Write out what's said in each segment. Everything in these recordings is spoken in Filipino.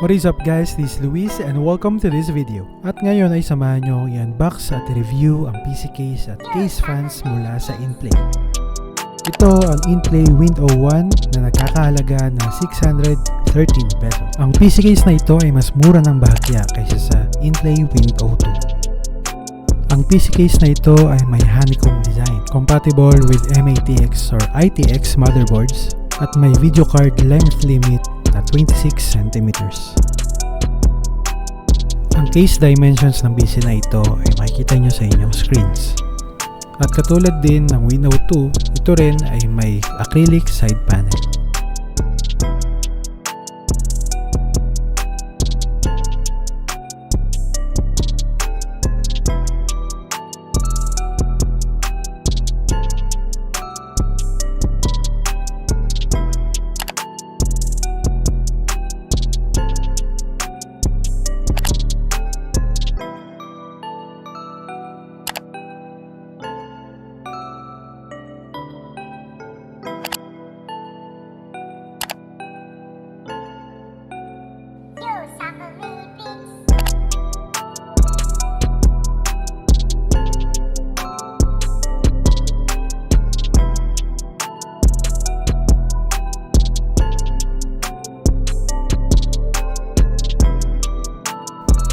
What is up guys, this is Louise and welcome to this video. At ngayon ay samahan nyo i-unbox at i-review ang PC case at case fans mula sa Inplay. Ito ang Inplay Wind01 na nagkakahalaga ng 613 pesos. Ang PC case na ito ay mas mura ng bahagya kaysa sa Inplay Wind02. Ang PC case na ito ay may honeycomb design, compatible with MATX or ITX motherboards at may video card length limit na 26 cm. Ang case dimensions ng PC na ito ay makikita nyo sa inyong screens. At katulad din ng Wind02, ito rin ay may acrylic side panel.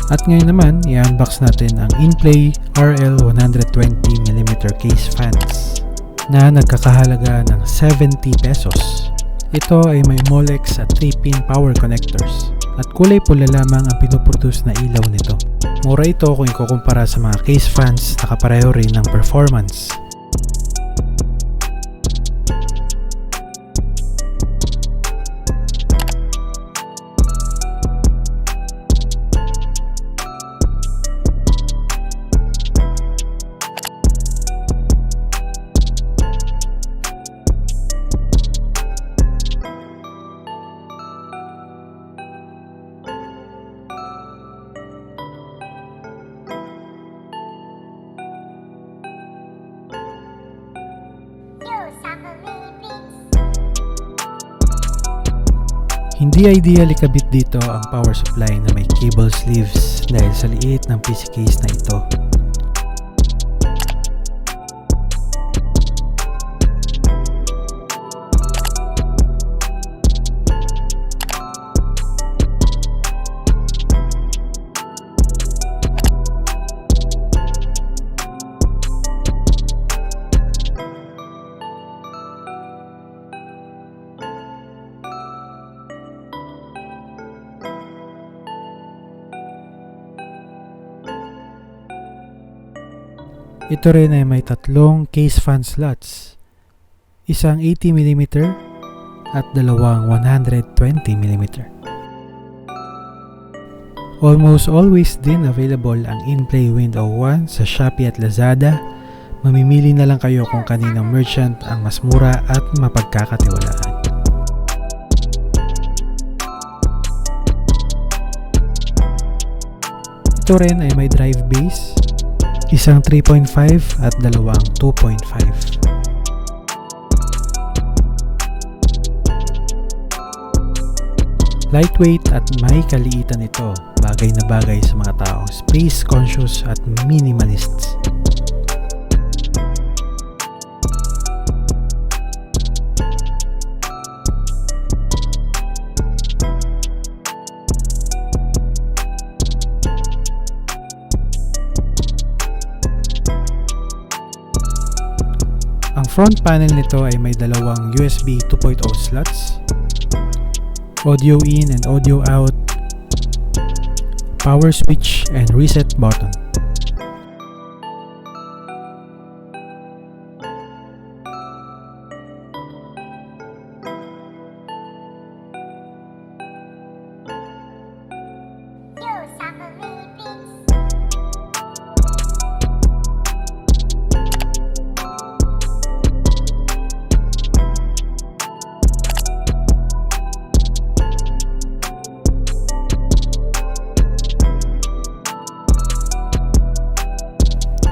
At ngayon naman, i-unbox natin ang Inplay RL120mm case fans na nagkakahalaga ng 70 pesos. Ito ay may Molex at 3-pin power connectors at kulay pula lamang ang pinuproduce na ilaw nito. Mura ito kung ikukumpara sa mga case fans na kapareho rin ng performance. Hindi ideal ikabit dito ang power supply na may cable sleeves dahil sa liit ng PC case na ito. Ito rin ay may tatlong case fan slots, isang 80mm at dalawang 120mm. Almost always din available ang Inplay Wind01 sa Shopee at Lazada. Mamimili na lang kayo kung kaninong merchant ang mas mura at mapagkakatiwalaan. Ito rin ay may drive base, isang 3.5 at dalawang 2.5. Lightweight at may kaliitan ito, bagay na bagay sa mga taong space conscious at minimalists. Ang front panel nito ay may dalawang USB 2.0 slots, audio in and audio out, power switch and reset button.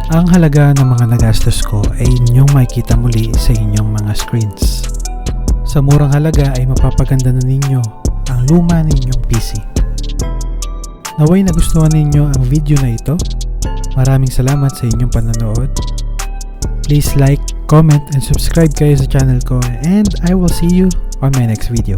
Ang halaga ng mga nagastos ko ay inyong makikita muli sa inyong mga screens. Sa murang halaga ay mapapaganda na ninyo ang luma ninyong PC. Naway nagustuhan ninyo ang video na ito. Maraming salamat sa inyong panonood. Please like, comment, and subscribe kayo sa channel ko, and I will see you on my next video.